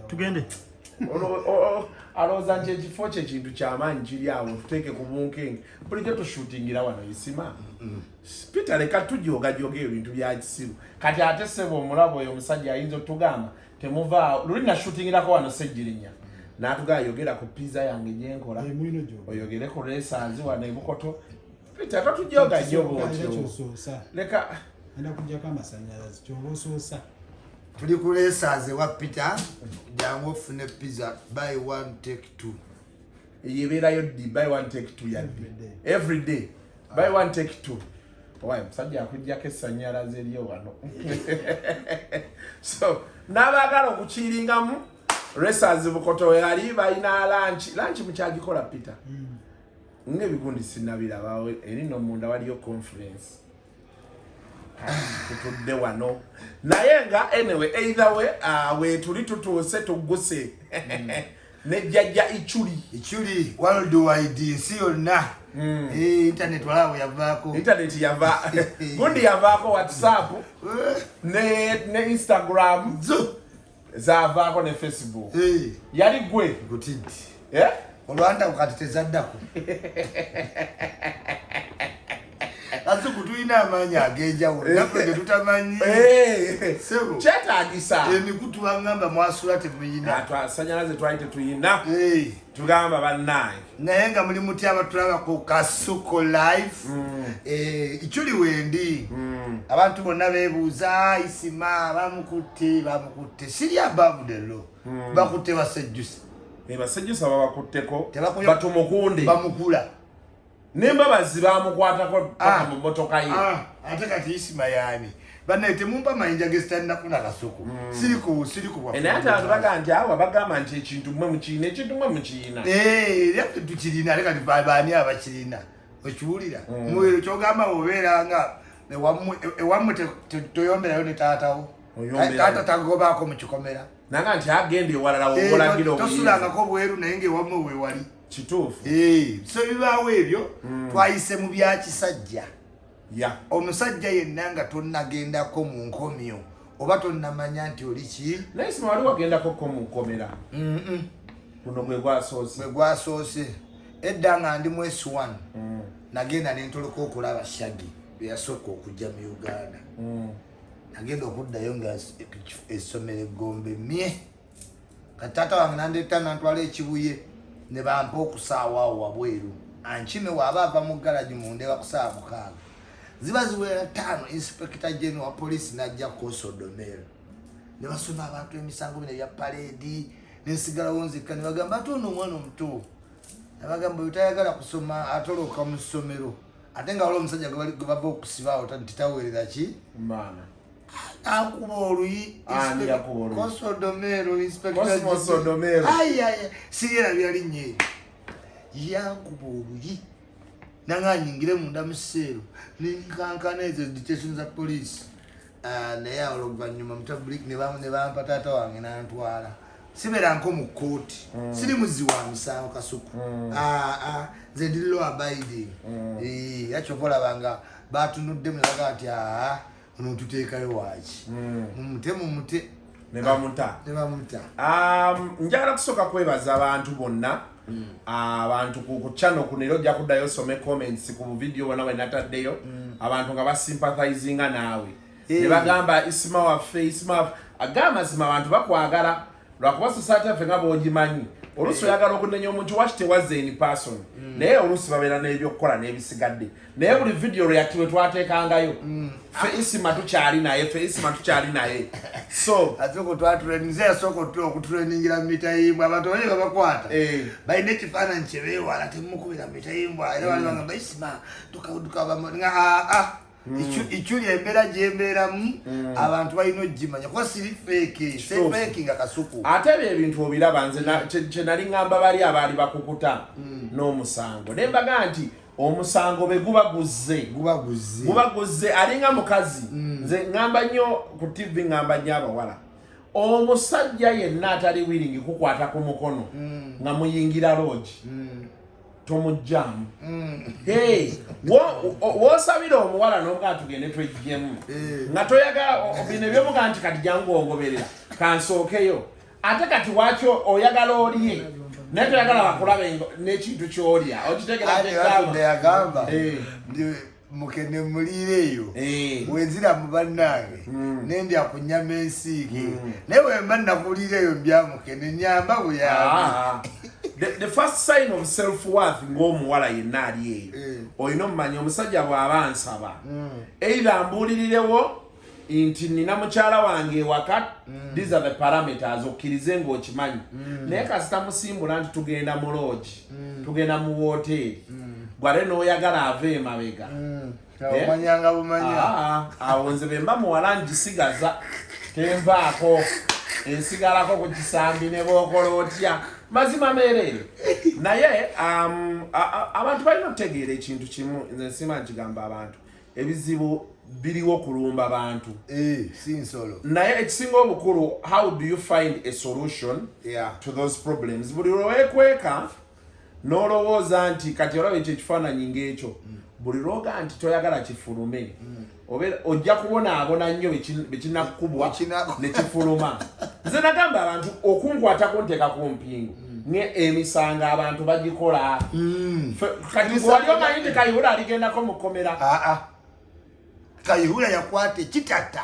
Tugende. Aloza nje ekifo kye kintu ky'amaanyi kiri awo tuteeke ku bunkenge bulijjo tushutingira wano isima Peter leka tujoga ebintu bya kisiru kati ate sebo omulabo oyo omusajja ayinza otugamba temuva luli na shootingirako wano Sejjirinya n'atugamba yogera ku pizza yange gye nkola oyogere ku racers wano e Bukoto Peter tatujoga nnyo bwotyo leka ndakujjako amasannyalaze ky'oba osoosa tuli ku racers wa Peter jangu ofune pizza buy one take two yebeerayo ddi buy one take two yaddi every day buy one take two owaye musajja akujjako essannyalaze eryo wano so n'abaagala okukiringamu racers Bukoto yali balina lanchi mukyagikola Peter ng'ebigundi sinnabirabawo eri no munda waliyo conference tutudde wano naye nga anyway either way we tuli tutuuse tugguse nejjajja Ichuli worldwide nsi yonna internet walawo yavaako internet yava gundi yavaako WhatsApp ne Instagram zavaako ne Facebook yali gwe gutidde olwanda ukati tezaddako Azuku tulina amaanyi ag'enjawulo naffe ge tutamanyi sebo kyetaagisa emikutu bangamba mwasula temuyina sannyalaze twali tetuyina tugamba bannange naye nga muli muti abatulaba ku Kasuku live Ichuli wendi abantu bonna beebuuza isima bamukutte siri ababudelo bakutte basejjusa basejjusa babakutteko batumukunde bamukula nembabazi bamukwatako paka mu motoka ye ate kati isima yani bana temumpa mayinja gesitanda kuna Kasuku siriku bwa ene ata abaga nti awo bagamba nti ekintu mwe mukiina lyafu tukirina leka tibani abakirina okiwulira mwero kyogamba obeeranga ewamu toyomberayo ne taatawo taata tagobako mu kikomera nanga nti agende ewalala wobolagiro tosulangako bweru naye ngaewamu wewali kituufu so bibaawo ebyo twayise mu bya kisajja omusajja yenna nga tonnagendako mu nkomyo oba tonnamanya nti oli ki naye sima wali wagendako ko mu nkomera guno gwe gwasoose edda nga ndi mu S1 nagenda nentoloka okulaba Shaggy yasooka okujja mu Uganda nagenda okuddayo nga essomero Gombe mye katata wange nandeeta nantwala ekibuye ne bampa okusaawa awo wabweru ankime waaba ava mu garagi mundeba kusaawa 6 ziba ziwera 5 inspector general wa police najja ku Sodomero ne basoma abantu emisango bino bya parade nensigalawo nzikka ne bagamba ate ono omwana omuto nabagamba utayagala kusoma atoloka mu ssomero ate nga waliwo omusajja gwe bava okusibaawo titaweerera ki maana akuba oluyi Sodomero inspector Sodomero siyera byali nnyo yankuba oluyi nanga nyingire munda mu sseero nenkankana ezo detention za police naye awo oluvannyuma mutablik ne bampa taata wange nantwala sibeera nko mu kooti siri muzi wa misango Kasuku nze ndi law abiding yakyova olabanga batunudde mulaga nti ono tuteekayo waaki mumute ne bamuta njagala kusooka kwebaza abantu bonna abantu ku channel kuno era ojja kuddayo osome comments ku video bonna bwe nataddeyo abantu nga basympathizinga naawe ne bagamba isima waffe agamba mazima abantu bakwagala lwakuba society yaffe nga bw'ogimanyi oluusi oyagala okunenya omuntu waki tewazze in person naye oluusi babeera n'ebyokukola n'ebisigadde naye buli video react bwe twateekangayo ffe isima tukyali naye so atoko twatuleninze yasooka okutuleningira mu mitayimbwa abantu bali babakwata balina ekifaananyi kye beewala temukubira mu mitayimbwa era bali bagamba isima Ichuli embeera gyembeeramu abantu balina ogimanya kuba siri fake nga Kasuku ate ebintu obiraba nze kye nali ngamba bali abaali bakukuta n'omusango ne mbaga nti omusango be guba guzze alinga mukazi nze ngamba nnyo ku TV ngamba nnyo abawala omusajja yenna atali willing kukwata ku mukono nga muyingira lodge tomujjamu wosabira omuwala n'omugaa tugende twejjemu nga toyagala bino ebyomugaa nti kati jangu ongoberera kansookeyo ate kati wacho oyagala oliye naye toyagala bakulabe n'ekintu ky'olya okitegera yagamba ndi mukene muliireeyo wenzira mu bannange nendya ku nnyama ensiike naye wemba nakuliireeyo mbyamukene nyamba buyambi. The first sign of self-worth ng'omuwala yenna ali eyo olina omumanya omusajja bw'aba ansaba either ambuulirirewo nti nina mukyala wange ewaka these are the parameters okkirize ng'okimanyi naye kasita musimbula nti tugenda mu lodge tugenda mu woteeri gwale n'oyagala ave emabega omanyanga bumanya awo nze bemba muwala ngisigaza tenvaako ensigalako ku kisambi ne bookola otya mazima meerere naye abantu balina okutegeera ekintu kimu nze nsima nkigamba abantu ebizibu biriwo kulumba abantu si nsolo naye ekisinga obukulu how do you find a solution to those problems buli lwewekweka n'olowooza nti kati olaba ekyo ekifaananyi ng'ekyo buli lwoga nti toyagala kifulume ojja kubonaabona nnyo bekinakubwa nekifuluma nze nagamba abantu okunkwatako nteeka ku mpingu emisango abantu bagikola kati wali omanyi nti Kayihura aligendako mu kkomera Kayihura yakwate kitata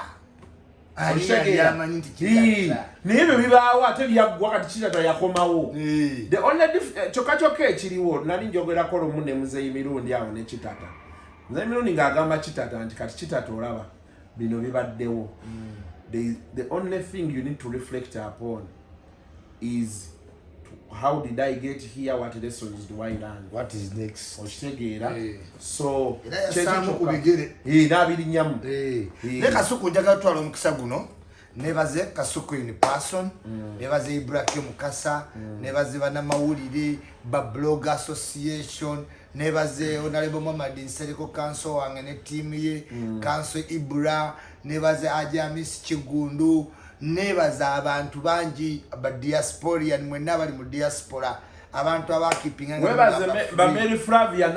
naye ebyo bibaawo ate byaggwa kati kitata yakomawo the only kyokka ekiriwo nali njogerako lumu ne muzeeyi mirundi awo ne kitata muzeeyi mirundi ng'agamba kitata nti kati kitata olaba bino bibaddewo the only thing you need to reflect upon is how did I get here, what lessons do I learn, what is next okitegeera so nabiri nyamu ne Kasuku njagala twala omukisa guno nebaze Kasuku in person nebaze Ibrahim Mukasa nebaze banamawulire ba blog association nebaze Honorable Muhammad Nsereko council wange ne team ye council Ibra nebaze Ajamis Kigundu nebaza abantu bangi aba diaspora mwenna abali mu diaspora abantu abakipinga webaze ba Mary Flavia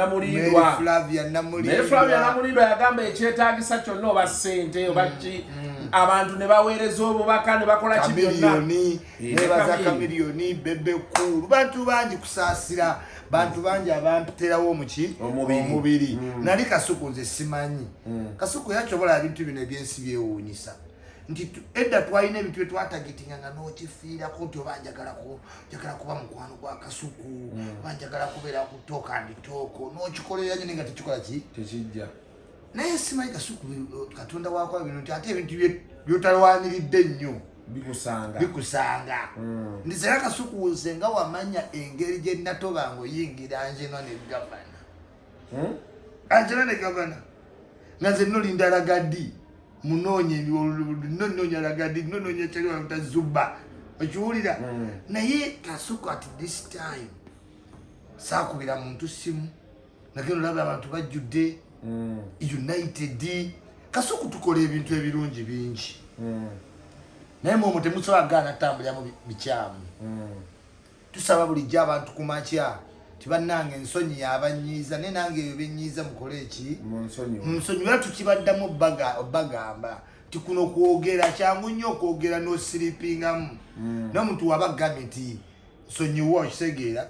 Namulindwa yagamba ekyetaagisa kyonna oba ssente oba ki abantu ne baweereza obubaka ne bakola ki byonna nebaza kamiliyoni bebe kulu bantu bangi kusaasira bantu bangi abampiterawo omubiri nali Kasuku nze simanyi Kasuku yakyobola ebintu bino ebyensi byewuunyisa nti edda twalina ebintu byetwatagetinga nga n'okifiirako nti oba njagala kuba mukwano gwa Kasuku oba njagala kubeera ku tooko andi tooko n'okikolera nyo nga tekikola tekijja naye simanyi Kasuku Katonda wakola bino nti ate ebintu byotalwaniridde nnyo bikusanga ndisera Kasuku nze nga wamanya engeri gye natoba ng'oyingira Angela ne gavana nga nze nolinda Lagadi munoonya Lagadi nonoonya kyali waluta Zuba okiwulira naye Kasuku at this time saakubira muntu simu nagenda olaba abantu bajjudde united Kasuku tukola ebintu ebirungi bingi naye mwomo temusobola gaana tambulira mu bikyamu tusaba bulijjo abantu ku makya tibannange ensonyi yabanyiiza naye nange ebyo byenyiiza mukole eki munsonyi era tukibaddamu bagamba ti kuno kwogera kyangu nnyo okwogera n'osiripingamu n'omuntu waba agambye nti nsonyiwa okitegeera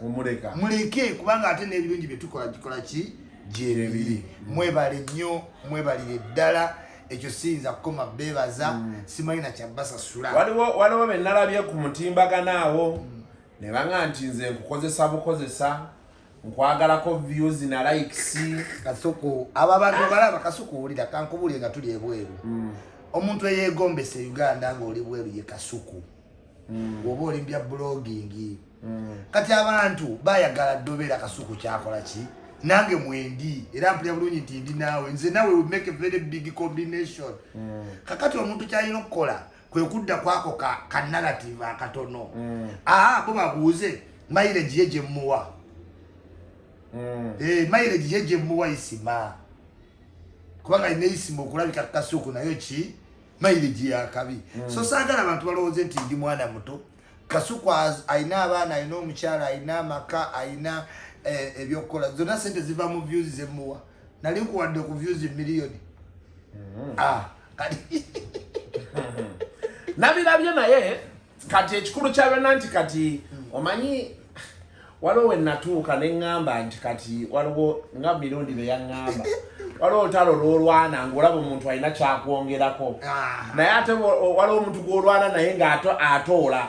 muleke kubanga ate n'ebirungi bye tukola gikola ki gyebiri mwebale nnyo mwebalire ddala ekyo siyinza kukoma beebaza simanyi na kyabasasula waliwo bennalabye ku mutimbagano awo ne banga nti nze nkukozesa bukozesa nkwagalako views na likes Kasuku abo abantu balaba Kasuku wulira kankubulire nga tuli ebweru omuntu eyeegombesa Uganda ng'oli bweru ye Kasuku oba olimbya blogging kati abantu bayagala ddobera Kasuku kyakola ki nange mwendi era mpulira bulungi nti ndi naawe nze nawe we make a very big combination kakati omuntu kyalina okukola kwe kudda kwako ka narrative akatono bo babuuze mileage ye gye mmuwa mileage ye gye mmuwa isima kubanga alina isima okulabika Kasuku nayo ki mileage yakabi so saagala abantu balowooze nti ndi mwana muto Kasuku alina abaana alina omukyala alina amaka alina ebyokukola zonna sente ziva mu views zemuwa nali nkuwadde ku views miliyoni nabirabye naye kati ekikulu kyabena nti kati omanyi waliwo wenatuuka neŋŋamba nti kati waliwo nga mirundi beyaŋŋamba waliwo olutalo lwolwana ng'olaba omuntu alina kyakwongerako naye ate waliwo omuntu gwolwana naye ng'atoola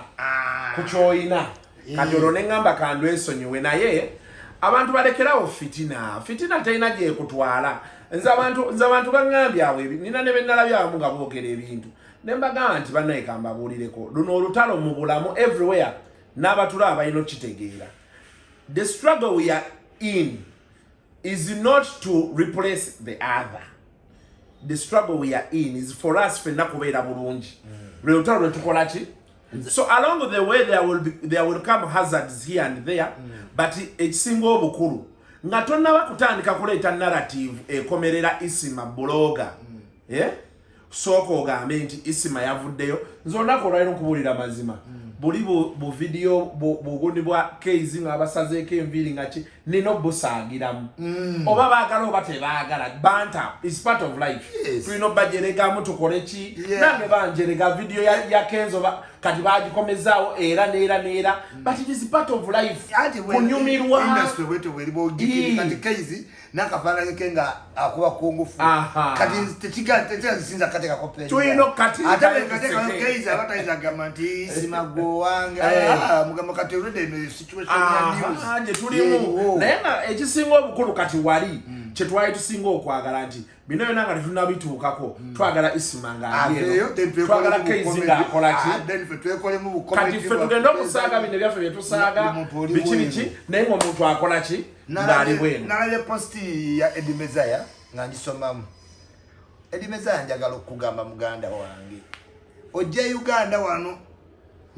ku kyoyina kati olwo neŋŋamba kandwesonyiwe naye abantu balekerawo fitina terina gyekutwala nze abantu baŋŋambye awo nina ne bennalabye abamu nga boogera ebintu ne mbagamba nti bannaye kambabuulireko luno olutalo mu bulamu everywhere n'abatula abalina okitegeera. The struggle we are in is not to replace the other. The struggle we are in is for us fenna kubeera bulungi. Lutalo lwetukola ki? So along the way there will come hazards here and there, but ekisinga obukulu nga tonnaba kutandika kuleeta narrative ekomerera Isima bloga. Sooka ogambe nti Isima yavuddeyo. Nze olunaku olwaliro nkubuulira mazima. Buli bu video bugundi bwa Keizi nga basazeeko enviiri nga ki nina obusaagiramu. Oba baagala oba tebaagala. Banter is part of life. Tulina obbajeregamu tukole ki. Nange banjerega video ya Kenzo kati bagikomezaawo era neera. But it is part of life. Kunyumirwa. Industry wetu welibo gikini kati Keizi nakafaananyi ke nga akuba kungufu. Kati tekigazisinza kateka kopera. Tulina kati. Ate kateka Keizi abatayizagamba nti Isima wanga mugamba kati already in situation ya news anje tulimu naye ekisinga obukulu kati wali kyetwali tusinga okwagala nti bino byonna nga tetunabituukako twagala Isima ng'aliyo twagala Keizi ng'akola ki kati ffe tugenda okusaaga bino byaffe byetusaaga biki naye ng'omuntu akola ki ng'ali bwenu. Nalabye posti ya Eddie Mezaya nga ngisomamu. Eddie Mezaya njagala okugamba muganda wange ojja Uganda wano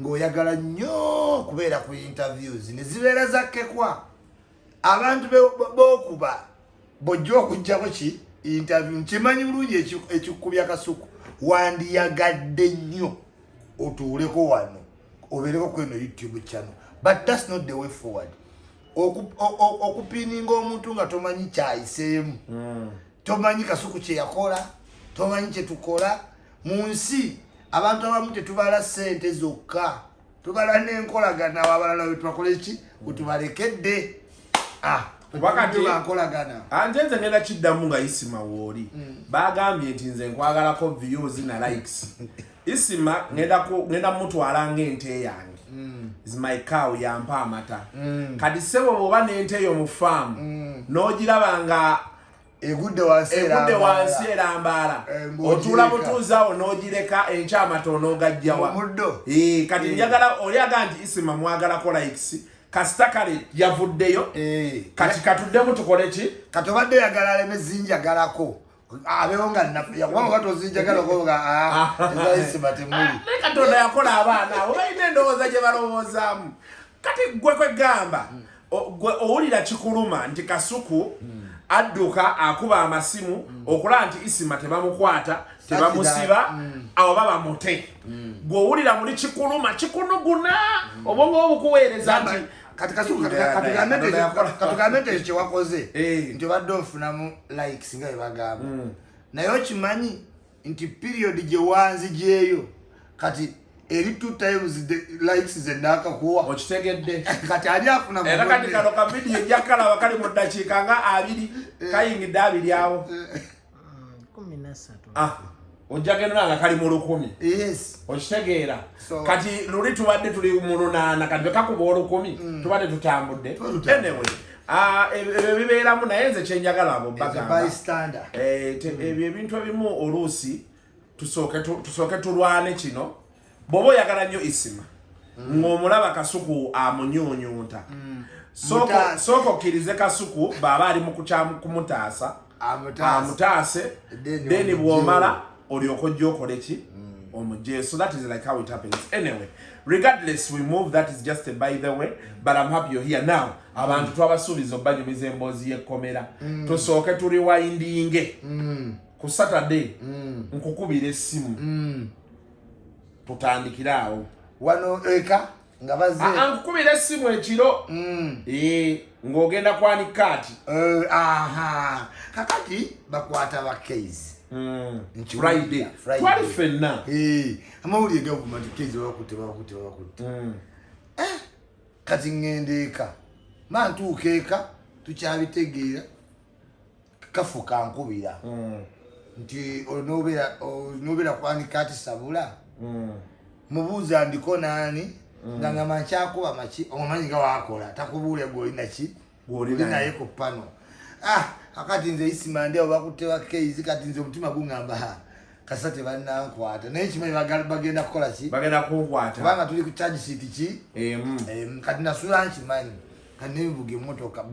ng'oyagala nnyo kubeera ku interviews ne zibeera zakkekwa abantu b'okuba bojja okuggyako ki interview nkimanyi bulungi ekikubya kasuku wandiyagadde nnyo otuuleko wano obeereko kweno YouTube channel but that's not the way forward. Okupininga omuntu nga tomanyi kyayiseemu tomanyi kasuku kye yakola tomanyi kye tukola mu nsi abantu abamu tetubala ssente zokka tubala n'enkolagana abalala wetwakola eki wetubalekedde wakati bankolagana nze ngenda kiddamu nga Isima wooli bagambye nti nze nkwagalako views na likes Isima ngenda mutwala ng'ente yange is my cow yampa amata kati sebo oba n'ente eyo mu farm n'ogiraba nga egudde wansi erambaala otuula butuuzaawo n'ogireka enkyamata onoogajjawa kati njagala olyaga nti Isima mwagalako likes kasita kale yavuddeyo kati katuddemu tukole ki kati obadde yagala aleme zinjagalako abeewo nga nafuyawanga kati ozinjagalako nga eza Isima temuli naye Katonda yakola abaana abo balina endowooza gye balowoozaamu kati gwe kwegamba owulira kikuluma nti kasuku adduka akuba amasimu okulaba nti Isima tebamukwata tebamusiba abo baba mute gw'owulira muli kikuluma kikunuguna obwongo obukuweereza nti kati kasuku katugambe ekyo wakoze nti obadde ofunamu likes nga bebagamba naye okimanyi nti period gye wanzigyeyo kati eri 2 times the likes zenakakuwa okitegedde kati ali afuna era kati kano ka video ejjakalaba kali mu ddakiika nga 2 kayingidde 2 awo 13 ojjagenda nga kali mu 10 yes okitegeera kati luli tubadde tuli mu 8 kati bekakuba 10 tubadde tutambudde anyway ebyo bibeeramu naye nze kyenjagala abo bagamba ebyo ebintu ebimu oluusi tusooke tulwane kino bw'oba oyagala nnyo Isima ng'omulaba kasuku amunyuunyuuta sooka okkirize kasuku bw'aba ali mu kumutaasa amutaase then bw'omala olyoka ojja okole ki omugye. So that is like how it happens. Anyway, regardless, we move. That is just a by the way, but I'm happy you're here now. Abantu twabasuubiza obbanyumiza emboozi y'ekkomera tusooke tuliwindinge ku Saturday nkukubira essimu tutandikira awo wano eka nga baze nkukubira essimu ekiro ng'ogenda kwanika ati kakati bakwata ba Keizi Friday twali fenna amawulire government kezi wakutte kati ngende eka mantuuka eka tukyabitegeera kafuka nkubira nti onobeera kwanika ati Sabula mubuuza ndiko naani nga ngamba nkyakuba maki omanyi nga wakola takubuulya gwolina ki gwoli naye ku pano akati nze isimande obakutte bakeizi kati nze omutima gungamba kasa tebannankwata naye kimanyi bagenda kukola ki bagenda kunkwata kubanga tuli ku charge sheet ki kati nasula nkimanyi kati nebivuga emmotoka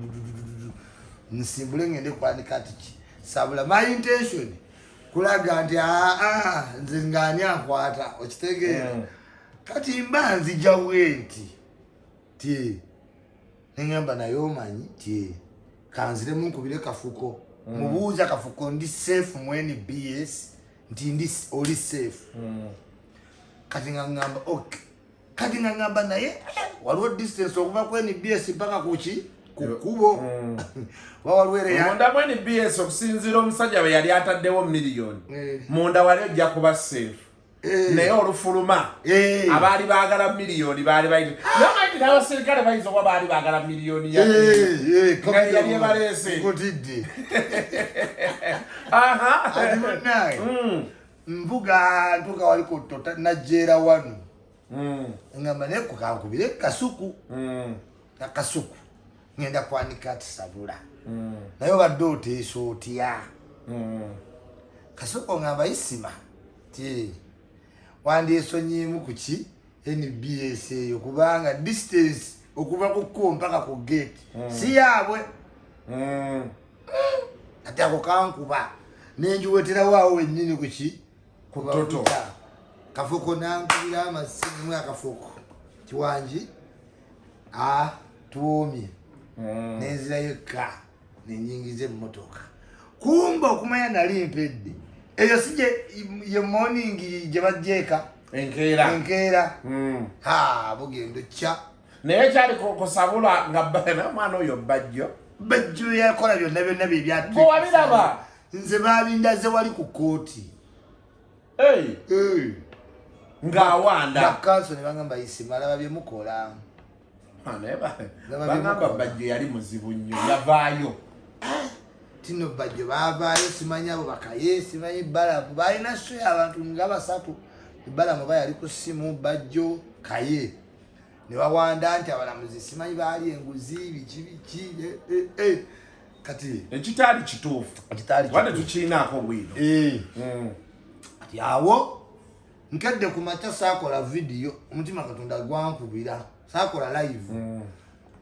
nsimbule ngende kwanika ati ki Sabula my intention kulaga nti nze ngani ankwata okitegeera kati mba nzija wenti ti nengamba naye omanyi ti kanzire munkubire kafuko mubuuza kafuko ndi safe mwene BS nti oli safe kati ngamba okay kati ngamba naye waliwo distance okuva kweni BS mpaka kuki kukubo wawalwere ya munda mwene BS okusinzira omusajja bwe yali ataddewo miliyoni munda wali ojja kuba safe naye olufuluma abaali baagala miliyoni baali bayite nomaiti n'abasirikale bayinza okuba baali baagala miliyoni yali ebaleese nkutidde adimunaye mbuga ntuka waliko najjeera wanu ngamba naye kukankubire kasuku nakasuku ngenda kwanika ati Sabula naye obadde oteesa otya kasuku ngamba isima ti wandyesonyiemu kuki NBS eyo kubanga distance okuva ku kkubo mpaka ku gate si yaabwe ate ako kankuba nenjiweterawo awo wennyini kuki kutoto kafuko nankubira amasimu akafuko kiwanji tuwomye nenzirayo ka nenyingiza emmotoka kumba okumanya nali mpedde eyo si ye morning gye bajjeeka enkeera bugendo kya naye kyali kusabula nga mwana oyo bajjo yakola byonna wabiraba nze babindaze wali ku kooti ng'awanda kanso ne bagamba isimala babyemukola bagamba bajjo yali muzibu nnyo yavaayo tino bajjo baavaayo simanyi abo bakaye simanyi balamu balina so abantu nga basatu balamu bayali ku ssimu bajjo kaye ne bawanda nti abalamuzi simanyi baali enguzi biki kati ekitaali kituufu wadde tukiinaako bwino kati awo nkedde ku makya saakola vidiyo omutima Katonda gwankubira saakola live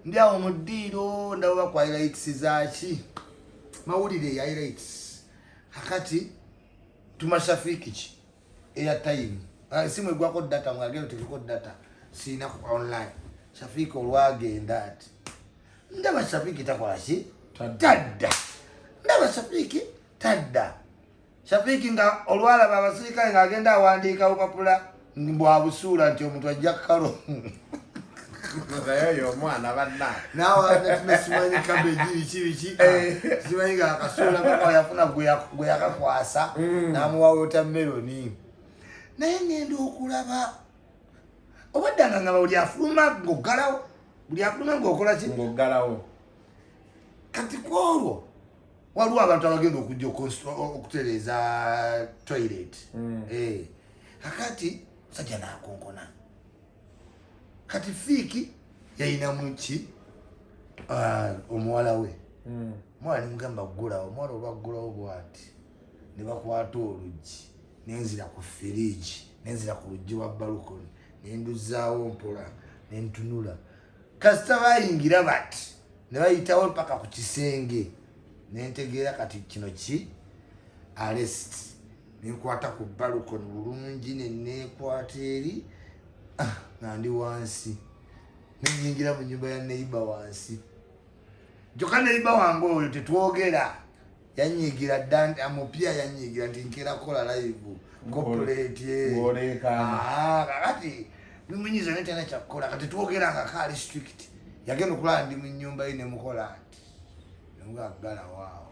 ndi awo mu ddiiro ndabo bakwa highlights zaki mawulire ya highlights akati tumashafiki ki airtime simu egwako data mwagero tekiko data sina ku online Shafiki olwagenda ati ndaba Shafiki takola ki tadda ndaba Shafiki tadda Shafiki nga olwalaba abasirikale ng'agenda awandiika bupapula bwa busuula nti omuntu ajja kalo yo mwana banna nawe tunasimanyi kabeji biki simanyi nga akasuula papa yafuna gwe yakakwasa n'amuwa watermeloni naye ngenda okulaba obaddanga nga buli afuluma ng'oggalawo buli afuluma ng'okola ki ng'oggalawo kati kwolwo waliwo abantu abagenda okujja okutereeza toilet akati sajja nakonkona kati Fiiki yayinamu ki omuwala we omwala nimugamba ggulawo omwala olwaggulawo bwati ne bakwata oluggi nenzira ku firiji nenzira ku luggi wa balukoni nenduzaawo mpola nentunula kasita bayingira bati ne bayitawo mpaka ku kisenge nentegeera kati kino ki arrest nenkwata ku balukoni bulungi nenekwata eri nga ndi wansi nenyingira mu nyumba ya neighbor wansi joka neighbor wange oyo tetwogera yanyigira dante amupya yanyigira nti nkera kola live corporate kakati nimunyiza netana kyakukola kati twogera nga kali strict yagenda okulala ndi mu nyumba ye nemukola ati nengagala waawo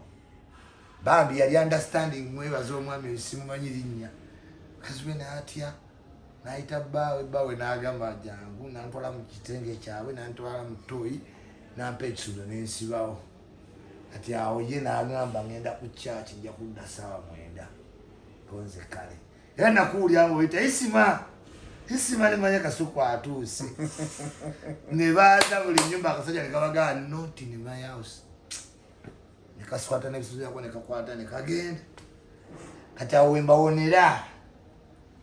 bambi yali understanding mwebaza omwami simumanyi linnya kazwe n'atya n'ayita bawe n'agamba jangu nantwala mu kitenge kyabwe nantwala mu toyi nampa ekisulo n'ensibawo ati awo ye n'agamba ngenda ku church nja kudda ssaawa 9 tonze kale era nakuwulira ngo wita isima limanya Kasuku atuuse ne baza buli nyumba akasajja nekabagaa not in my house nekaswata n'ebisuzo byako nekakwata nekagenda kati awo wembawonera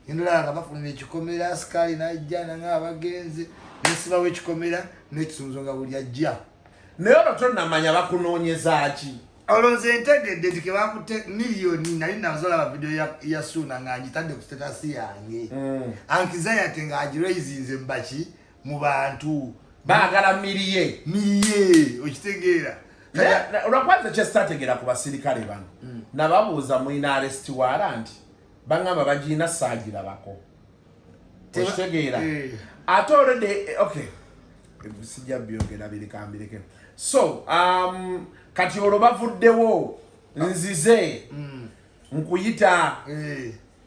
indula nga bafunira ekikomera asikali najja nga abagenzi nesibawo ekikomera n'ekisumuzo nga buli ajja naye olwo tonnamanya bakunoonyeza ki olonze ntegedde nti kebakute miliyoni nali nazolaba video ya Suna nga ngitadde ku status yange ankizayate nga agiraizinze mbaki mu bantu baagala miliye okitegeera olwakwanza kyesitategeera ku basirikale bano nababuuza mwina arrest warrant bangamba bagiina saagirabako okitegeera ate already okay sijja byogera birikambirike so kati olwo bavuddewo nzize nkuyita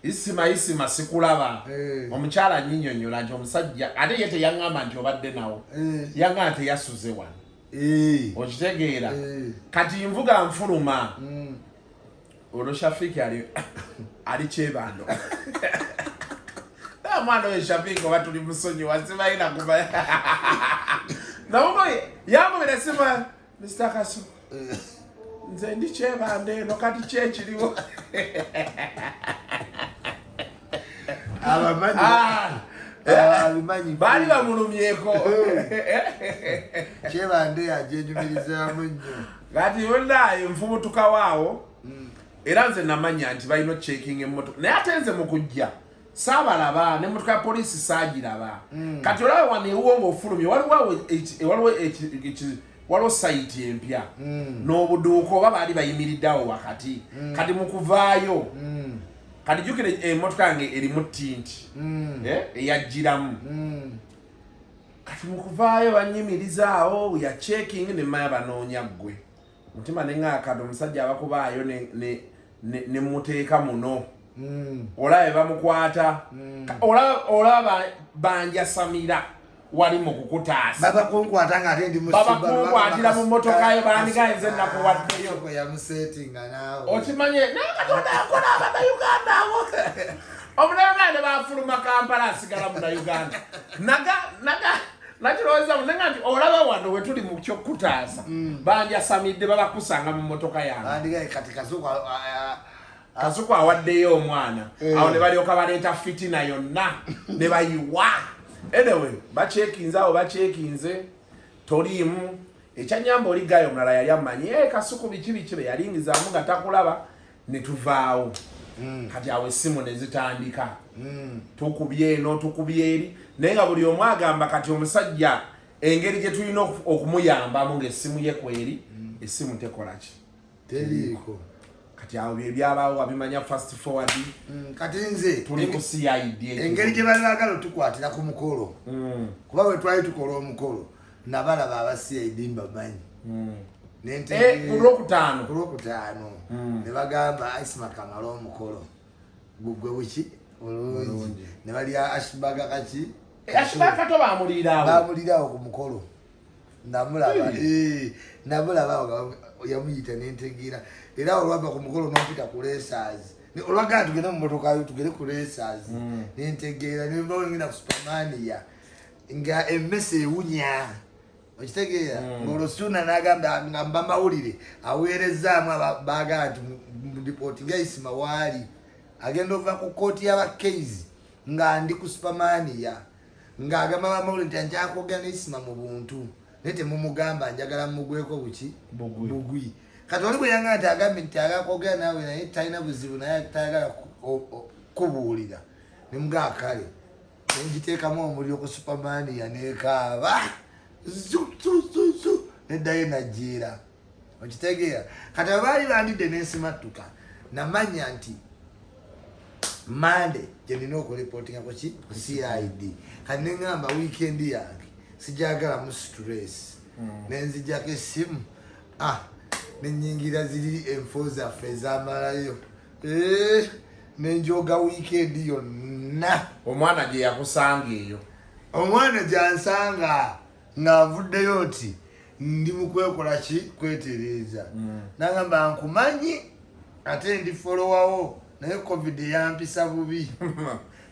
isima sikulaba omukyala nyinyonyola nti omusajja ate ye teyaŋŋamba nti obadde nawo yaŋŋamba teyasuze wano okitegeera kati nvuga nfuluma olwo Shafiki ali kyebando mwana oyo Shafiki oba tuli musonyiwa sibalina kuba namugoye yamubira sima Mr. Kasu nze ndi kyebande eno kati kyekiriwo abamanyi baali bamulumyeko kyebande yajenjumirizamu nnyo kati yonna enfubutuka waawo era nze namanya nti balina checking emmotoka naye ate nze mu kujja saabalaba n'emmotoka ya poliisi saagiraba kati olaba wano ewuwo ng'ofulumye waliwo sayiti empya n'obuduuko oba baali bayimiriddeawo wakati kati mu kuvaayo kati jjukire emmotoka yange erimu tinti eyajjiramu kati mu kuvaayo banyimirizaawo ya checking ne mmanya banoonya ggwe mutima neŋŋaakati omusajja abakubaayo ne muteeka muno olaba bamukwata olaba banjasamira wali mu kukutaasa babakunkwata nga ate ndi babakunkwatira mu mmotoka yo bandika nze nakuwaddeyo yamusetinga naawe okimanye nakatonda yakola abannayuganda abo omunauganda bafuluma Kampala asigala munauganda nakirowooza munenga nti olaba wano we tuli mu kyokutaasa banjasamidde babakusanga mu mmotoka yange Kasuku awaddeyo omwana awo ne balyoka baleeta fitina yonna ne bayiwa anyway bacekinze awo bacekinze toliimu ekyanyamba oligayo omulala yali amanyi Kasuku biki be yalingizaamu nga takulaba ne tuvaawo kati awo essimu ne zitandika tukubye eno tukubye eri naye nga buli omu agamba kati omusajja engeri gye tulina okumuyambamu ng'essimu ye kweri essimu tekolaki teriiko kati awo byebyabaawo wabimanya fast forward kati nze tuli ku CID engeri gye bali baagala otukwatira ku mukolo kuba bwe twali tukola omukolo nabalaba aba CID mbamanyi kulwokutaano ne bagamba Isma Kamala omukolo gugwe buki olungi ne balya ashibaga kaki ashibaga to bamulirawo ku mukolo namulaba yamuyita nentegeera era olwava ku mukolo nompita ku racers olwagala tugende mu motoka yo tugere ku racers nentegeera nengenda ku Supermania nga emmese ewunya okitegeera ng'olwo Suna n'agamba nga mba mawulire aweerezaamu baagala nti ripoti nga Isima waali agenda okuva ku kooti y'abakeizi nga ndi ku Supermania ng'agamba bamawulire nti anjakwogera ne Isima mu buntu naye temumugamba njagala mugweko buki bugwi kati oli bwe yanga nti agambye nti agakwogera naawe naye talina buzibu naye tayagala kubuulira nemugaa kale nengiteekamu omuliro ku Supermania nekaaba neddayo najjeera okitegeera kati abaali bandidde nensimattuka namanya nti Monday gye nina okureportinga ku CID kati neŋŋamba wiikendi yange sijagala mu stress nenzijjako essimu nenyingira ziri enfoza feza malayo nenjoga weekend yonna omwana gye yakusanga eyo omwana gyansanga ng'avuddeyo nti ndi mukwekola ki kwetereeza nagamba nkumanyi ate ndi folowawo naye covid yampisa bubi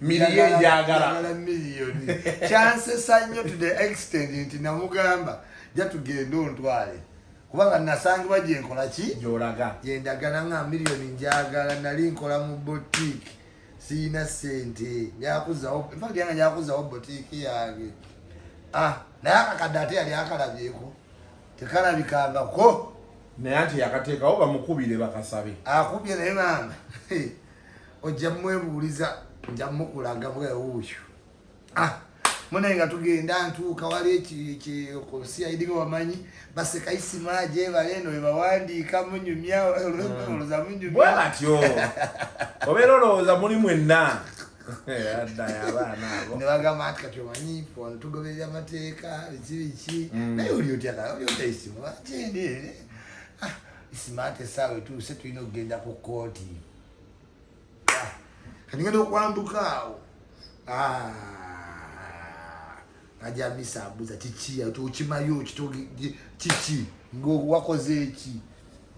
miliyoni njagala miliyoni kyansesa nnyo to the extent nti namugamba ja tugende ontwale kubanga nasangibwa gye nkola ki gyolaga gyendagala nga miliyoni njagala nali nkola mu boutique siina sente njakuzawo infact yange njakuzawo boutique yange naye akakadde ate yali akalabyeko tekalabikangako naye anti yakateekawo bamukubire bakasabe akubye naye mama ojja mwebuuliza nja mukulaga bwewuuyo munaye nga tugenda ntuuka wali kusiyaidinga wamanyi baseka isimaje baleno webawandiika munyumya olowooza munyumya bwe batyo obeera olowooza muli mwenna addayo abaana abo ne bagamba nti kati omanyi ono tugoberera amateeka biki naye oli otya isimu akyende isima ate essaawa etuuse tulina okugenda ku kooti kanigenda okwambuka awo ajamisa abuza kiki okimayo kiki ngawakoze eki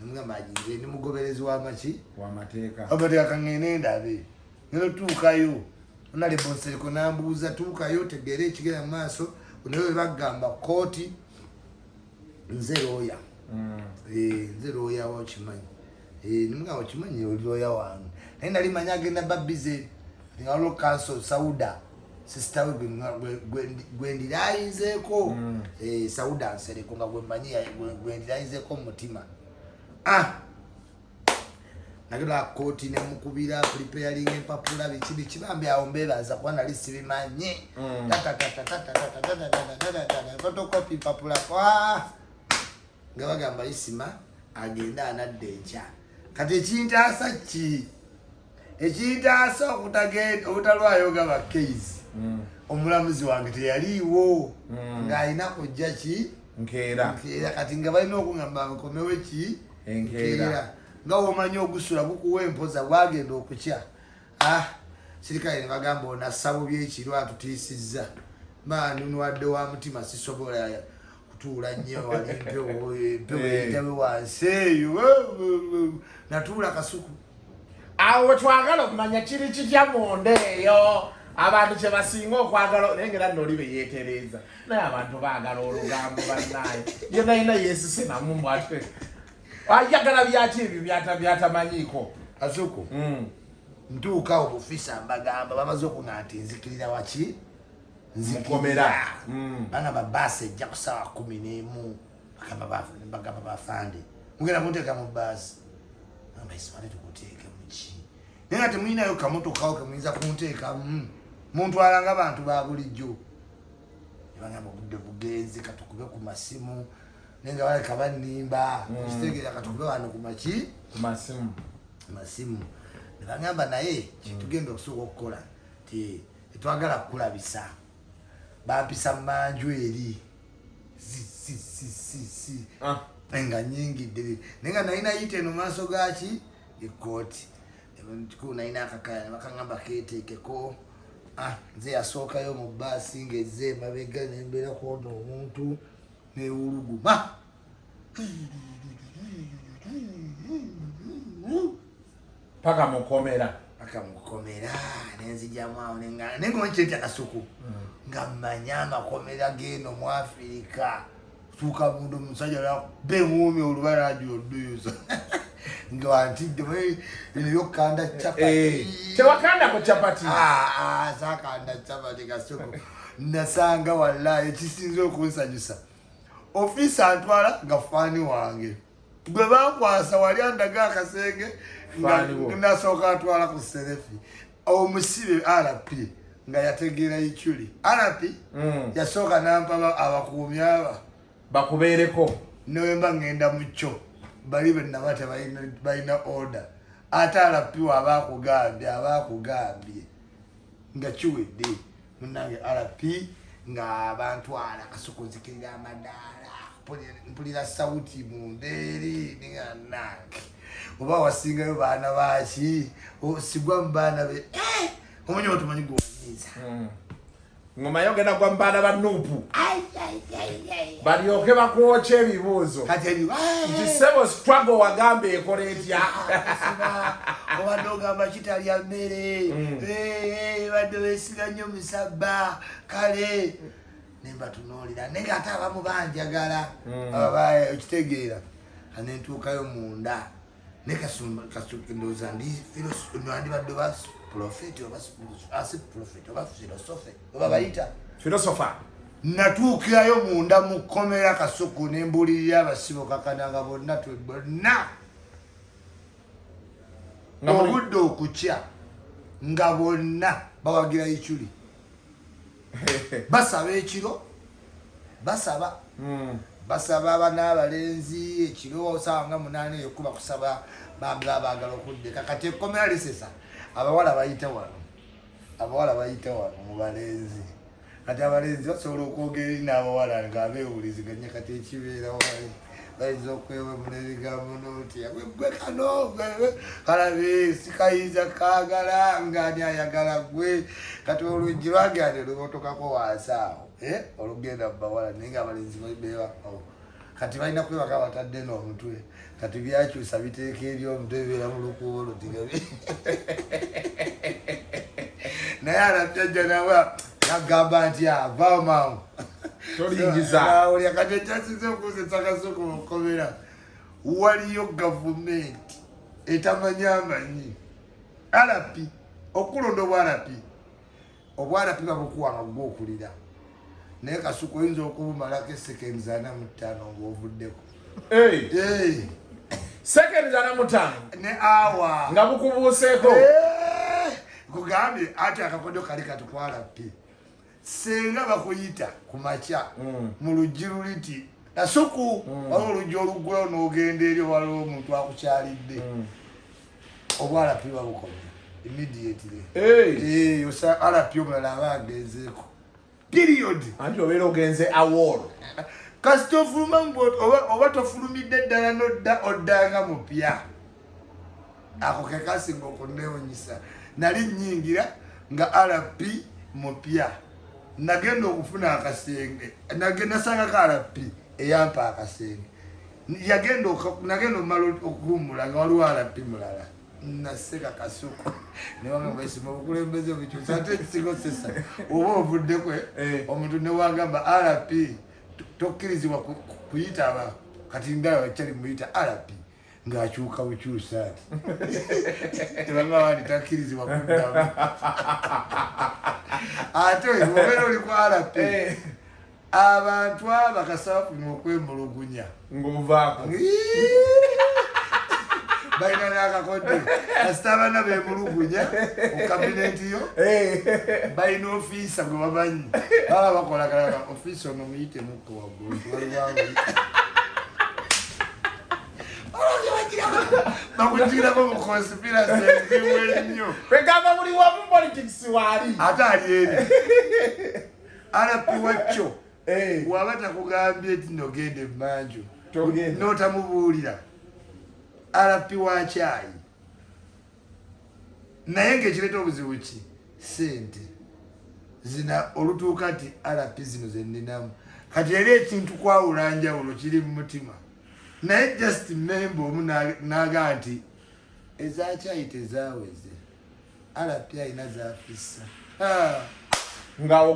nemugamba agize ni mugoberezi wamaki wamateeka amateeka kangende ndabe ngeno tuukayo onale bonsereko nambuuza tuukayo tegere ekigera mu maaso naye webagamba kooti nze looya nze looya wakimanyi nimugamba okimanyi oli looya wange naye nali manyi agenda babize ngalo kanso sauda sister gwendirayinzeeko sauda nsereko nga gwemanyi gwendirayinzeeko mumutima nagenda kooti nemukubira preparing empapula biki bambi awo mbebaza kuba nali sibimanyi photocopy empapula nga bagamba isima agenda anadde enkya kati ekintaasa ki ekintaasa obutalwayo gaba case omulamuzi wange teyaliiwo ng'alina kujja ki nkeera kati nga balina okugamba nkomewo ki enkeera nga womanyi ogusula gukuwa empoza bwagenda okukya sirikale ne bagamba onassabu byekiro atutiisizza nunwadde wa mutima sisobola kutuula nnyo wali empewo etabe wansi eyo natuula kasuku awo twagala okumanya kiri kitya munda eyo abantu kye basinga okwagala nengera noli beyeetereza naye abantu baagala olugambo bannaye yenayina yeesise namumu ate ayagala byaki ebyo byatamanyiiko kasuku ntuukawo bufisa mbagamba bamaze okuŋa nti nzikirira waki nzikomera bana babaasi ejja ku ssaawa 11 bagamba bafande mugenda munteeka mu baasi amaisimane tukuteeke muki naye nga temulinayo kamotokawo kemuyinza kunteekamu muntwala nga bantu ba bulijjo nebagamba obudde bugenzi katukube ku masimu nenga baleka banimba kitegeera katukube wano kumaki masimu nebagamba naye kitugenda okusooka okukola ti etwagala kukulabisa bampisa mumanju eri nga nyingidde nenga nalina yite eno maaso gaki ekooti nalina akakaya bakagamba keteekeko nze yasookayo mu baasi ngezze mabega nembeera kuona omuntu newuluguma paka mukomera nenzijamu awo nengonkyenkya kasuku nga mmanya amakomera geno mu Afirika tuuka mundu omusajja bemuumi olubalaji oduyuza nga wantidde bino byokukanda capati tewakandako capati sakanda capati kasuku nasanga wallahi ekisinza okunsanyusa ofiisi antwala nga faani wange gwe bankwasa wali andaga akasenge nasooka atwala ku serefi omusibe RP nga yategeera ikyuli RP yasooka nampa abakuumi aba bakubeereko newemba ngenda mukyo bali benaba tebalina order ate RP abakugambye nga kiwedde munange RP nga bantwala Kasuku nzikirira amadaala mpulira sauti munderi ninganange oba wasingayo baana baki sigwa mu baana be omanyi otumanyi gwanyiza ngoma yogenda kwa mbaana ba Nuupu balyoke bakwocha ebibuuzo kati gisebo struggle wagambe ekole etya obadde ogamba kitalya mmere badde beesiga nnyo musabba kale nemba tunoolera naye ate abamu banjagala ababaye okitegeera anentuukayo munda ne ndowooza ndibadde ba profeti oba profeti oba filosofe oba bayita philosopher natuukirayo munda mu kkomera Kasuku ne mbulirira abasibo kakananga bonna obudde okukya nga bonna bawagira ichuli basaba ekiro basaba abana abalenzi ekiro osanga 8 yokuba kusaba baagala okuddeka kati ekkomera lisesa abawala bayita wano mu balenzi kati abalenzi basobola okwogera eri n'abawala nga abeewuliziganya kati ekibeera wali bayinza okwewemula ebigambo n'otya gwe kano kalabe sikayinza kaagala ngani ayagala gwe kati oluggi lwagane lwebotokako wansi awo olugenda mu bawala naye nga abalenzi beewakawo kati balina kwebaka batadde n'omutwe kati byakyusa biteeka eryomutwe bibeera mu lukubo lutigabi naye alapyajja nawe yagamba nti avaawo mangu olya kati ekyasize okuusetsa Kasuku mu kkomera waliyo gavumenti etamanyi RP okulonda obwarapi babukuwanga gw'okulira naye Kasuku oyinza okubumalako seconds 45 ng'ovuddeko seconds 45 ne awa nga bukubuuseeko kugambye ati akakodo kali kati ku RP senga bakuyita ku makya mu luggi luliti Kasuku waliwo oluggi oluggulawo n'ogenda eri waliwo omuntu akukyalidde obwarapi babukomye immediately RP omulala aba agenzeeko period anti obeera ogenze awol kasita ofuluma oba tofulumidde ddala nodda oddanga mupya ako kekasinga okuneewunyisa nali nnyingira nga RP mupya nagenda okufuna akasenge nasangako RP eyampa akasenge nagenda omala okuwummula nga waliwo RP mulala naseka Kasuku newanga baisima obukulembeze obukyusa ate ekisigosesa oba ovuddeko omuntu newagamba RP tokkirizibwa kuyita aba kati ndaba bakyali muyita RP ng'akyuka bukyusa ati tebanga wandi takkirizibwa kuddamu ate obeera oli ku RP abantu abo kasafuna okwemulugunya ng'ovaako balina n'akakodde kasita abana bemulugunya mu kabineti yo balina ofiisa gwe bamanyi baba bakolagalaga ofiisa ono muyitemuko waggulu bakugirako mu conspiracy ezimu ennyo kwegamba buli wamu politics waali ate ali eri RP wacyo waba takugambye nti nogenda emmanju n'otamubuulira RP wakyayi naye ng'ekireeta obuzibu ki sente zina olutuuka nti RP zino zenninamu kati era ekintu kwawula njawulo kiri mu mutima naye just member omu naga nti ezakyayi tezaaweze RP alina zafissa ng'awo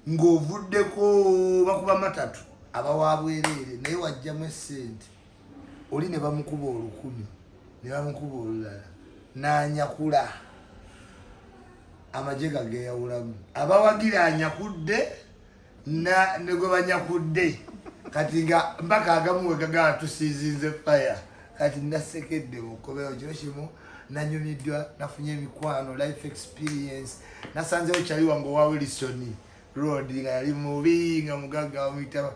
gw'ovuddeko bakuba matatu abawa bwereere naye wajjamu essente oli ne bamukuba 10 ne bamukuba olulala n'anyakula amagye gageeyawulamu abawagira anyakudde ne gwe banyakudde kati nga mpaka agamu we gagaa tusiizinze fire kati nasekedde mu kkomero kiro kimu nanyumiddwa nafunye emikwano life experience nasanzewo kyali wange owa Wilson Road nga yali mubi nga mugagga bamuyita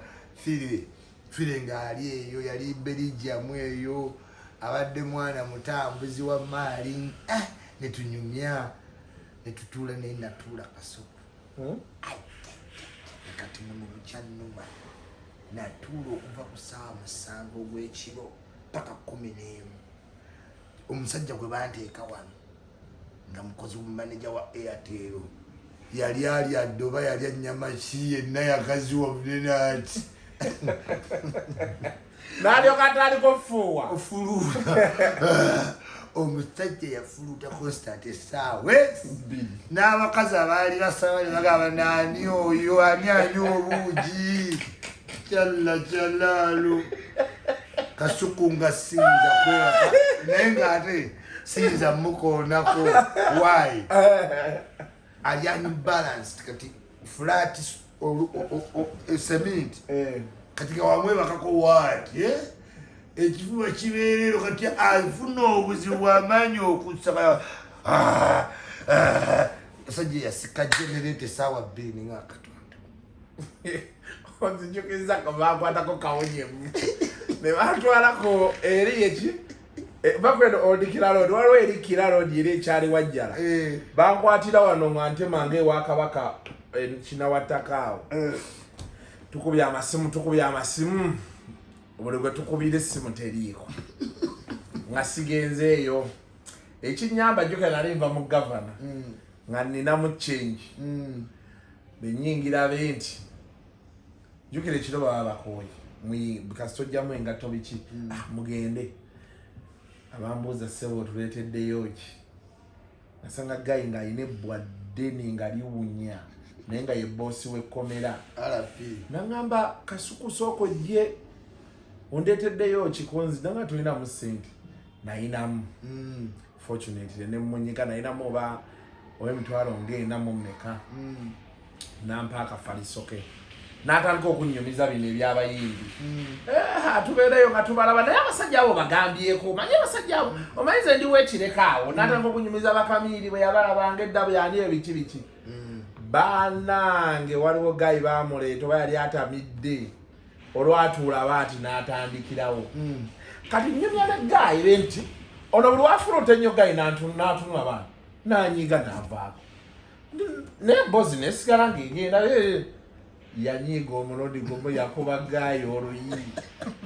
fire nga ali eyo yali Belgium eyo abadde mwana mutambuzi wa maali netunyumya netutuula naye natuula Kasuku kati muno bukyannuma natuula okuva ku ssaawa 7 ogw'ekiro paka 11 omusajja gwe banteeka wano nga mukozi mumaneja wa Airtel yali alyadde oba yali annyama ki yenna yakaziwa munene ati n'alyoka ataaliko fuuwa ofuluuta omusajja yafuluuta constant essaawa n'abakazi abaali basaba ne bagamba naani oyo ani obuugi kyalaalo Kasuku nga sinza kwewaka naye ng'ate sinza mukoonako why ali unbalanced kati flat cement kati wamwebakako waati ekifuba kibeerero kati afuna obuzibu bw'amaanyi okusaba asajja yasika generate essaawa 2 ng'akatonda onzijukiza bakwatako kawonyemu ne batwalako eri eki bakweno odikira road waliwo erikira road eri ekyali wajjala bankwatira wano nga ntemange ewa kabaka kinawattaka awo tukubya amasimu buli gwe tukubira essimu teriiko nga sigenzeeyo ekinyamba jjuka nali nva mu gavana nga nninamu change benyingira be nti jjukira ekiro baba bakooye kastojjamu engatto biki mugende abambuuza ssebo otuleeteddeyo ki nasanga gayi ng'alina ebbwaddene nga liwunya naye nga ye boosi w'ekkomera naŋŋamba Kasuku sooka ojje ondeeteddeyo kikunzi nanga tulinamu ssente nayinamu fortunately ne mmunyika nayinamu oba emitwalo ng'enamu mmeka nampa akafalisoke n'atandika okunyumiza bino ebyabayimbi tubeereyo nga tubalaba naye abasajja abo bagambyeko manye abasajja abo omanyize ndiwo ekireka n'atandika okunyumiza bakamiiri bwe yabalabanga edda bwe yali ebiki biki banange waliwo gayi bamuleeta oba yali atamidde olwatuula baati n'atandikirawo kati nyumya ne gayi be nti ono buli wafuluuta ennyo gayi n'atunula baana n'anyiga n'avaako naye mbozi nesigala ng'egenda yanyiga omulodi gomo yakuba gayi oluyi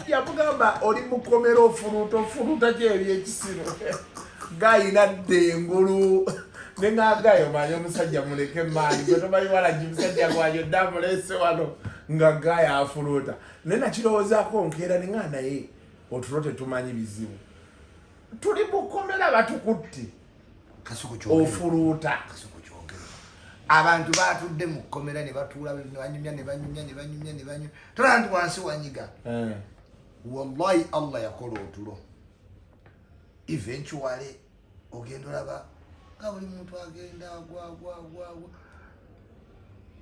yamugamba oli mukomera ofuluuta kyebyekisiro gayi nadde engulu nengaagayi omanye omusajja muleke maanyi gwe tomanyi walagi musajja gwanyo dda mulese wano nga gayi afuluuta naye nakirowoozaako nkeera nenga naye otulo tetumanyi bizibu tuli mukomera batukutte ofuluuta abantu batudde mu kkomera ne batuula nebanyumya tola nti wansi wanyiga wallahi Allah yakola otulo eventually ogenda olaba nga buli muntu agenda agwa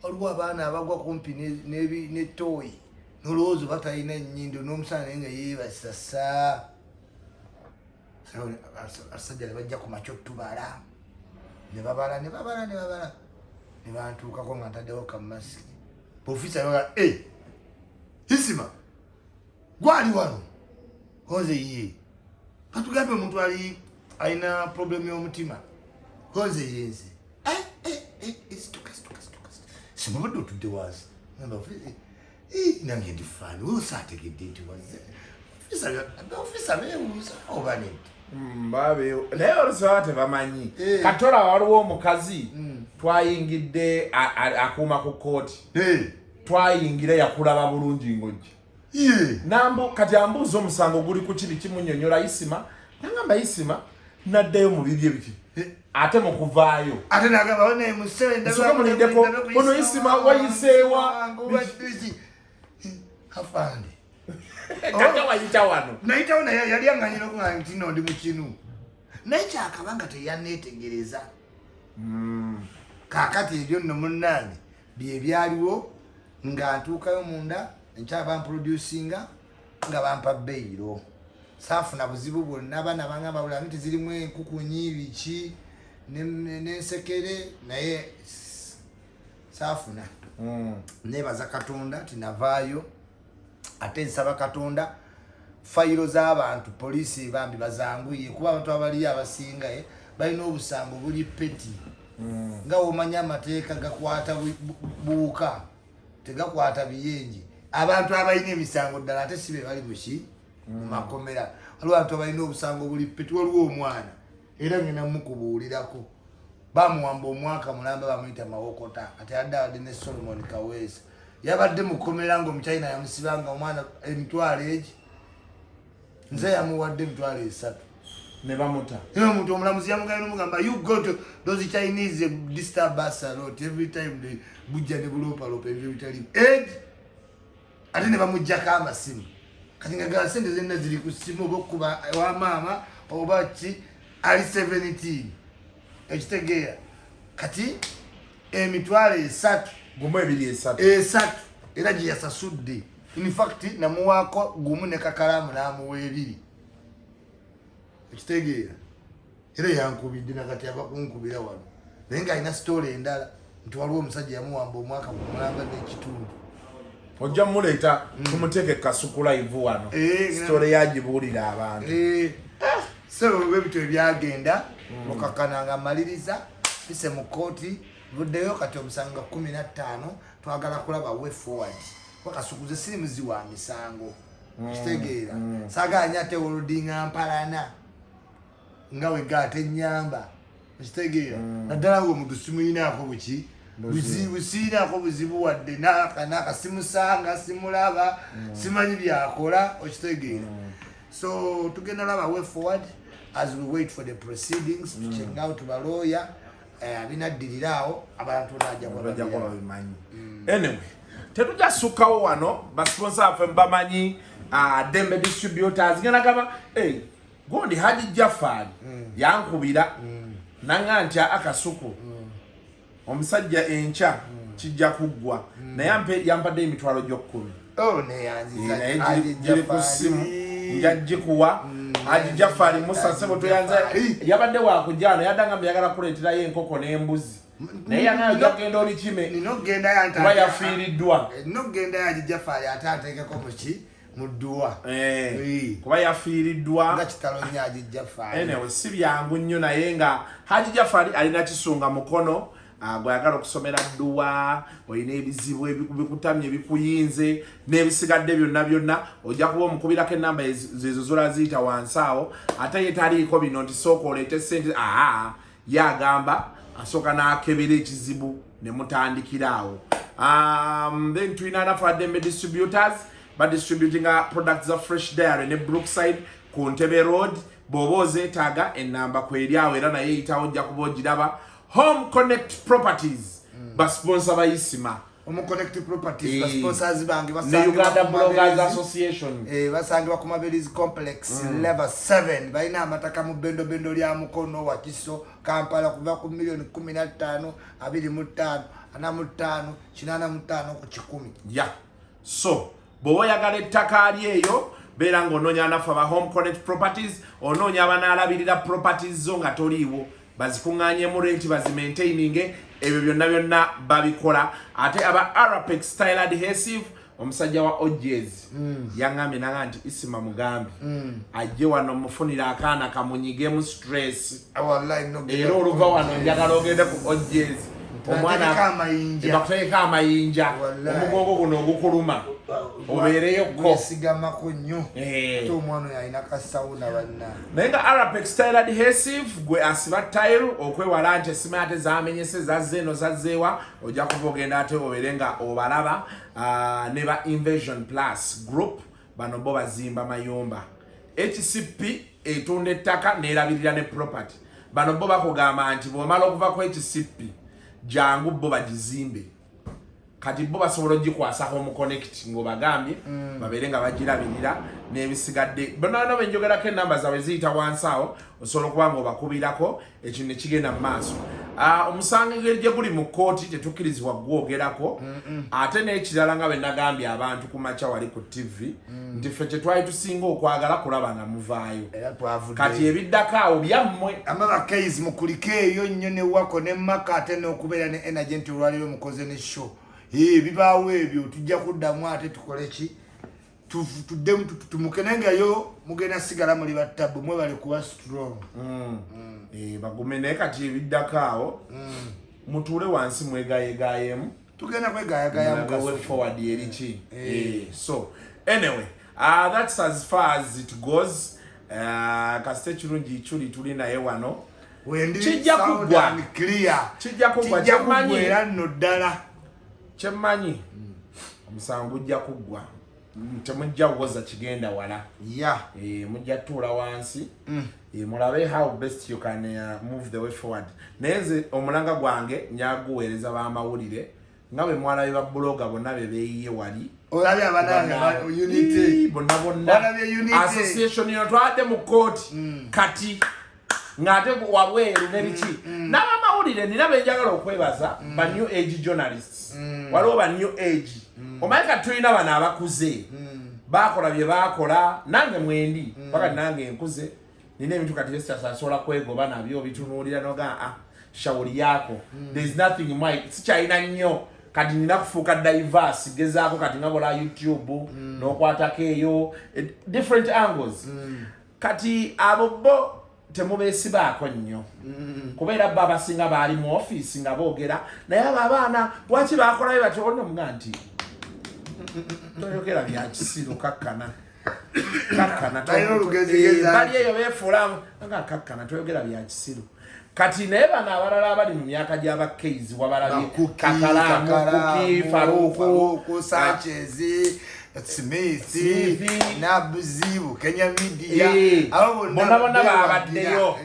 waliwo abaana abagwa kumpi netooyi nolowooza batalina ennyindo n'omusana naye nga yeebasasa abasajja ne bajja ku makyo tubala ne babala ne bantuukako nga ntaddewo kamasiki ofisa yoga isima gwali wano konze ye katugambe omuntu alina problemu y'omutima konze yenze situka simubadde otudde wansi nange ndifaani wosaategedde nti ofisa beewuuza oba nenti naye olusobola tebamanyi katola waliwo omukazi twayingidde akuuma ku kooti twayingira yakulaba bulungi ng'ojje kati ambuuza omusango guli ku kiri kimunyonyola isima nagamba isima naddayo mu bibye biki ate mu kuvaayo ate nagamba mulindeko ono isima wayiseewa afande kati wayita wano nayitawo naye yali anganyira okuga nti no ndi mu kinu naye kyakabanga teyanneetegereza kaakati ebyo nno munnange bye byaliwo nga ntuukayo munda enkyala bamproducinga nga bampa beyiro saafuna buzibu bwonna abaana bangamba bulami tezirimu enkukunyi biki n'ensekere naye saafuna nebaza Katonda tinavaayo ate nsaba Katonda fayiro z'abantu poliisi bambi bazanguye kuba abantu abaliyo abasinga balina obusango buli peti nga omanya amateeka gakwata buuka tegakwata biyenje abantu abalina emisango ddala ate sibe bali buki mu makomera waliwo abantu abalina obusango buli peti waliwo omwana era ngenda mukubuulirako bamuwamba omwaka mulamba bamuyita mawokota ate addawadde ne Solomon Kaweesa yabadde mukomera ng'omuchina yamusibanga omwana emitwalo egi nze yamuwadde emitwalo 3 ne bamuta omuntu omulamuzi yamugamba n'omugamba you go to those Chinese disturb us a lot every time they bujja ne bulopalopa ebyo bitali ed ate ne bamuggyako amasimu kati nga ga sente zenna ziri ku simu oba okuba wa maama oba ki ali 17 ekitegeera kati emitwalo 3 gumu 2 era gye yasasudde in fact namuwaako gumu ne kakalaamu n'amuwa 2 ekitegeera era yankubidde nakati ava kunkubira wano naye ng'alina sitoola endala nti waliwo omusajja yamuwamba omwaka mulamba n'ekitundu ojja muleeta tumuteeke Kasuku live wano sitoola yagibuulira abantu so bwebityo ebyagenda mukakana nga maliriza bise mu kooti vuddeyo kati omusango 15 twagala kulaba way forward wakasukuze siri muzi wa misango kitegeera saganya ate oludinga mpalana nga wegate nyamba kitegeera naddala ngo omuntu simuyinaako buki buzibu siinaako buzibu wadde nakasimusanga simulaba simanyi byakola okitegeera so tugenda laba way forward as we wait for the proceedings to check out to lawyer abinaddirirawo abantu najja kwa bimanyi anyway tetujja sukawo wano basponsor afe bamanyi Dembe distributors ngena kama gondi Haji Jafari yankubira nanga ntya Akasuku omusajja encha kijja kuggwa naye yampadde emitwalo gy'okumi ne yanziza Haji Jafari njagikuwa Haji Jafari Musa sebo toyanza yabadde wakujjana yadanga myagala kuleetera enkoko n'embuzi naye yanga agenda oli kime ninogenda yanta bayafiiriddwa nogenda Haji Jafari atateekeko muki mudduwa kuba yafiiriddwa nga kitalo nnyo Haji Jafari anyway si byangu nnyo naye nga Haji Jafari alina kisunga mukono gwayagala okusomera dduwa olina ebizibu ebikutamye ebikuyinze n'ebisigadde byonna ojja kuba omukubirako enamba ezo zola ziyita wansi awo ate ye taliiko bino nti sooka oleete sente yagamba asooka n'akebera ekizibu ne mutandikira awo then tulina nafa Dembe distributors distributing products of Fresh Dairy ne Brookside ku Ntebe Road bw'oba ozeetaaga ennamba kweri awo era naye eyitawo ojja kuba ogiraba Home Connect Properties basponsor bayisima Home Connect Properties basponsors bange ne Uganda Bloggers Association basangibwa ku Mabeli's Complex level 7 balina amataka mu bendo lya mukono wa Kiso Kampala kuva ku milioni 15 25 45 85 ku 10 so bw'oba oyagala ettaka lyeyo beera ng'onoonya nafa ba Home Connect Properties onoonya abanaalabirira properties zo nga toliiwo bazikuŋŋaanyemu renti bazimaintaininge ebyo byonna babikola ate aba Arapex Style Adhesive omusajja wa Ojes yaŋŋambye nanga nti Isima mugambi ajje wano mufunira akaana kamunyigemu stress era oluva wano njagala ogende ku Ojes omwana bakuteeka amayinja omugongo guno ogukuluma obeereyoko sigamako nnyo ate omwana oyo alina kasawuna banna naye nga Arapex Style Adhesive gwe asiba tile okwewala nti esima ate zamenyese zazze eno zazzeewa ojja kuva ogenda ate obeere nga obalaba ne ba Invasion Plus Group bano bo bazimba mayumba HCP etunda ettaka neerabirira ne property bano bo bakugamba nti bw'omala okuva ku HCP jangu bo bagizimbe kati bo basobola ogikwasa Home Connect ng'obagambye babeere nga bagirabirira n'ebisigadde bonaano benjogerako ennamba zaabwe ziyita wansi awo osobola okuba ng'obakubirako ekintu ne kigenda mu maaso omusango gye guli mu kkooti tetukkirizibwa gwogerako ate n'ekirala nga bwe nagambye abantu ku makya wali ku TV nti ffe kye twali tusinga okwagala kulaba nga muvaayo kati ebiddako awo byammwe amabakaizi mukuliko eyo nnyo ne wako ne maka ate n'okubeera ne energy nti olwaliro mukoze ne show bibaawo ebyo tujja kuddamu ate tukole ki tuddemu tumukenengayo mugenda sigala muli battabu mwebale kuba strong. Bagume naye kati ebiddako awo mutuule wansi mwegayegayemu tugenda kwegayagayamu forward eriki. So anyway, that's as far as it goes. Kasite kirungi chuli tuli naye wano kijja kugwa kyemmanyi era nno ddala kyemmanyi omusango gujja kuggwa temujja kuwoza kigenda wala mujja tuula wansi mulabe how best you can move the way forward. naye nze omulanga gwange nyaguweereza b'amawulire nga bwe mwalabe ba bloga bonna be beeyiye wali olabye abanange unity bonna association ino twadde mu kooti kati ng'ate wabweru nebiki n'abamawulire nina benjagala okwebaza ba new age journalists waliwo ba new age omanyi kati tulina bano abakuze bakola bye bakola nange mwendi paka nange nkuze nina ebintu kati asobola kwegoba nabyo bitunuulira noga shauri yako there's nothing in my sikyalina nnyo kati nina kufuuka diverse gezaako kati ngakola YouTube n'okwatako eyo different angles kati abo bo temubeesibaako nnyo kubeera bo abasinga baali mu office nga boogera naye abo abaana lwaki bakolayo batyo olina omuga nti toyogera bya kisiru kakkana bali eyo beefuulamu nga kakkana toyogera bya kisiru kati naye bano abalala abali mu myaka gy'abakeizi wabalabye Kakalamu, Kuki, Faruku, Sanchez, Smith, Nabuzibu, Kenya Media, bonna babaddeyo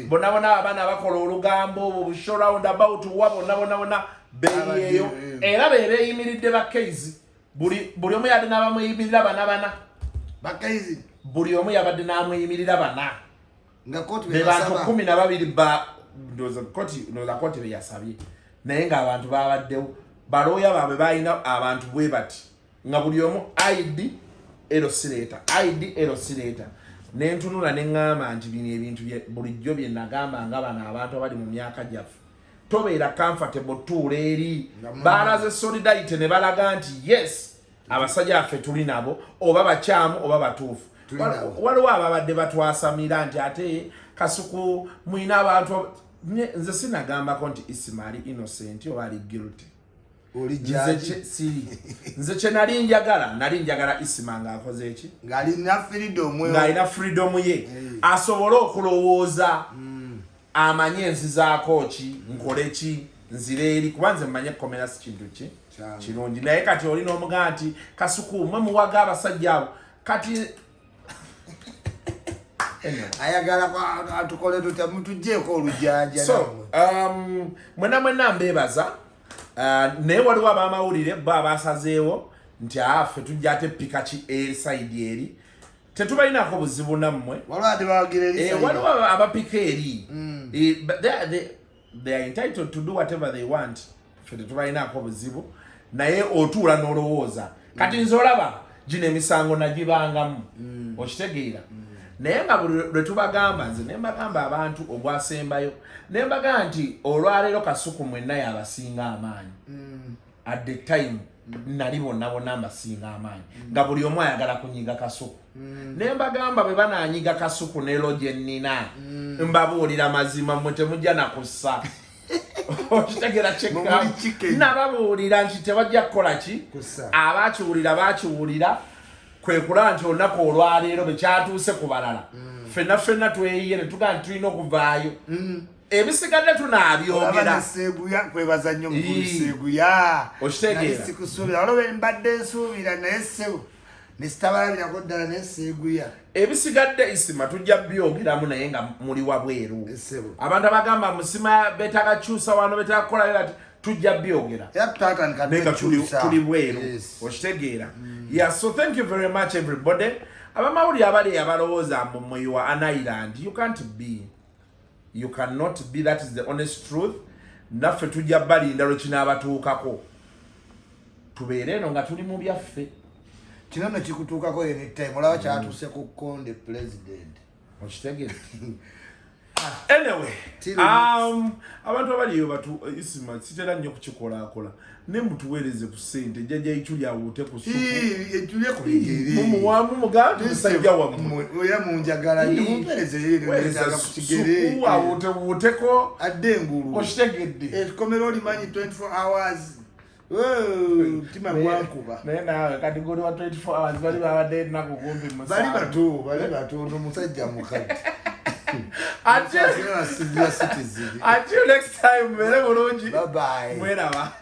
bonna abaana abakola olugambo obusho roundabout wa bonna beeyeyo era beeyimiridde bakeizi buli omu yadde n'abamweyimirira bana bakeizi buli omu yabadde n'amweyimirira bana nga kooti bebantu 12 ndoza kooti beyasabye naye ng'abantu babaddewo balooya baabwe balina abantu bwe bati nga buli omu ID erosireta nentunula neŋŋamba nti bino ebintu bulijjo bye nagamba nga bano abantu abali mu myaka gyaffe tobeera comfortable tuula eri baalaze solidarity ne balaga nti yes abasajja baffe tuli nabo oba bakyamu oba batuufu waliwo ababadde batwasamira nti ate Kasuku mwina abantu nze sinagambako nti Isima ali innocent oba ali guilty nze kye nali njagala Isima ng'akoze eki ng'alina freedom ye asobole okulowooza amanye nzizaako ki nkole ki nzire eri kuba nze mmanye kukomera si kintu ki kirungi naye kati olina omugaa nti Kasuku mwe muwaga abasajja abo kati ayagala atukole tutya mutujjeeko olujanja mwena mbeebaza naye waliwo ab'amawulire bo abasazeewo nti ffe tujja ate pika ki eside eri tetubalinako buzibu nammwe waliwo abapika eri they are entitled to do whatever they want ffe tetubalinako buzibu naye otuula n'olowooza kati nze olaba gino emisango nagibangamu okitegeera naye nga buli lwe tubagamba nze ne mbagamba abantu ogwasembayo ne mbaga nti olwaleero Kasuku mwenna yabasinga amaanyi at the time nali bonna ambasinga amaanyi nga buli omu ayagala kunyiga Kasuku ne mbagamba bwe bananyiga Kasuku ne loje nnina mbabuulira mazima mmwe temujja nakussa okitegera kyekka nababuulira nti tebajja kukola ki abakiwulira kwe kulaba nti olunaku olwaleero bwe kyatuuse ku balala ffenna tweyiye ne tugaa nti tulina okuvaayo ebisigadde tunaabyogera kwebaza nnyo museeguya okitegeera sikusuubira waliwo mbadde nsuubira naye ssebo nesitabalabirako ddala naye seeguya ebisigadde Isima tujja byogeramu naye nga muli wabweru abantu abagamba musima betagakyusa wano betagakolayo ati tujja byogera nenga tuli bweru okitegeera so thank you very much everybody abamawulire abali abalowooza mmwe you are an island you cannot be that is the honest truth naffe tujja balinda lwe kinaabatuukako tubeere eno nga tuli mu byaffe kino ne kikutuukako anytime olaba kyatuuse ku konde president okitegeera Anyway, abantu abaliyo batu isima sitera nnyo kukikolakola ne mutuweereze ku ssente jjajja ichuli awute ku supu ejjulye ku bigere mumuwamu muganda musajja wammwe oya munjagala ndimumpereze yeerezaga ku kigere supu awute wuteko adde engulu oshitegedde ekomero limanyi 24 hours tima mwankuba naye nawe kati goli wa 24 hours bali babadde ennaku kumpi musanvu bali batono musajja mukadde until next time, bye bye.